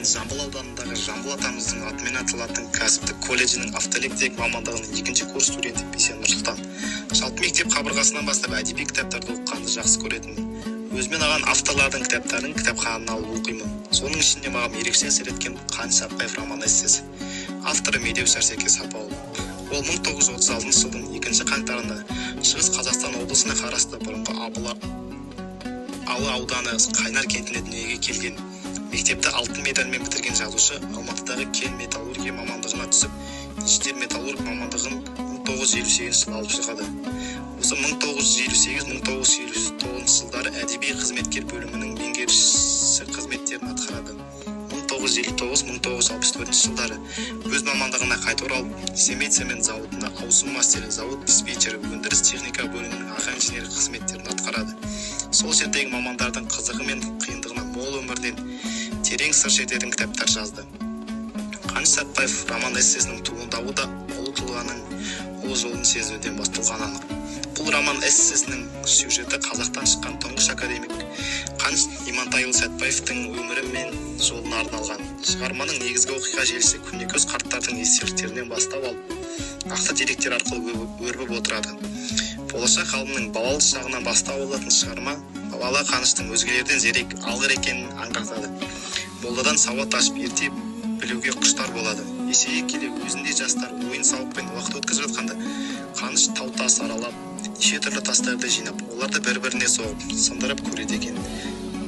Жамбыл ауданындағы Жамбыл атамыздың атымен аталатын кәсіптік колледжінің автолептик мамандығының 2-ші курс студенті Бейсен Нұрсұлтан. Жалпы мектеп қабырғасынан бастап әдеби кітаптарды оқығанды жақсы көретінмін. Өзімен алған авторлардың кітаптарын кітапханадан алып оқимын. Соның ішінде маған ерекше әсер еткен Қаныш Сәтбаев роман-эссесі. Авторы Медеу Сәрсеке Сапауыл. Ол 1936 жылдың 2 қаңтарында Шығыс Қазақстан облысына қарасты бұрынғы Алы ауданы Қайнар кентіне дүниеге келген. Мектепті алтын медальмен бітірген жазушы Алматыдағы кен металлургия мамандығына түсіп, инженер металлург мамандығын 1958 жылы алып шығады. Осы 1958-1959 жылдары әдеби қызметкер бөлімінің меңгерушісі қызметтерін атқарады. 1959-1964 жылдары өз мамандығына қайта оралып, Семей цемент зауытында ауысым мастері, зауыт диспетчері, өндіріс техника бөлімінің аға инженері қызметтерін атқарады. Сол жердегі мамандардың қызығы мен қиындығына мол өмірден терең сыр шертетін кітаптар жазды. Қаныш Сәтбаев роман-эссесінің туындауы да ұлы тұлғаның ұлы жолын сезінуден басталған анық. Бұл роман-эссесінің сюжеті қазақтан шыққан тұңғыш академик Қаныш Имантайұлы Сәтбаевтың өмірі мен жолына арналған. Шығарманың негізгі оқиға желісі көнекөз қарттардың естеліктерінен бастап алып, нақты деректер арқылы өрбіп отырады. Болашақ ғалымның балалық шағынан бастау алатын шығарма бала Қаныштың өзгелерден зерек алғыр екенін аңғартады. Молдадан сауат ашып ерте білуге құштар болады. Есейе келе өзіндей жастар ойын-сауықпен уақыт өткізіп жатқанда Қаныш тау-тас аралап, неше түрлі тастарды жинап, оларды бір-біріне соғып, сындырып көреді екен.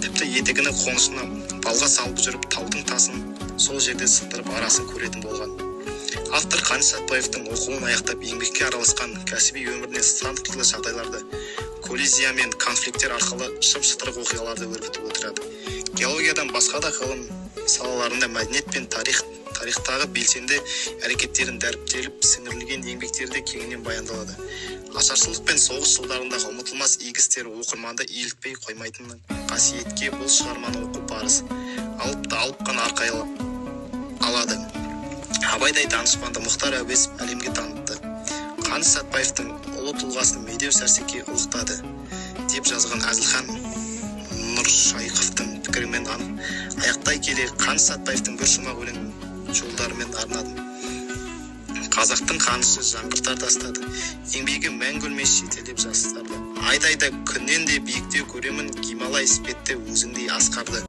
Тіпті етігінің қонышына балға салып жүріп, таудың тасын сол жерде сындырып арасын көретін болған. Автор Қаныш Сәтбаевтың оқуын аяқтап еңбекке араласқан кәсіби өміріне сан түрлі жағдайларды, коллизия мен конфликттер арқылы шым-шытырық оқиғаларды өрбітіп отырады. Геологиядан басқа да ғылым салаларында мәдениет пен тарихтағы белсенді әрекеттерін дәріптеліп, сіңірілген еңбектерде кеңінен баяндалады. Ашаршылық пен соғыс жылдарындағы ұмытылмас игі істер оқырманды илікпей қоймайтын қасиетке бұл шығарманы оқу парыз. Алып қана арқай алады. Абайдай данышпанды Мұхтар Әуезов әлемге танытты. Қаныш Сәтбаевтың ұлы тұлғасын Медеу Сәрсеке ұлықтады деп жазған Әзілхан Нұршайықовтың пікірімен аяқтай келе Қаныш Сәтбаевтың бір шумақ өлең жолдарымен арнадым. Қазақтың қанышы жаңғыртар тастады, еңбегі мәңгі өлмес жетелеп жастарды. Айдайда күннен де биіктеу көремін, Гималай іспетті өзіңдей асқарды.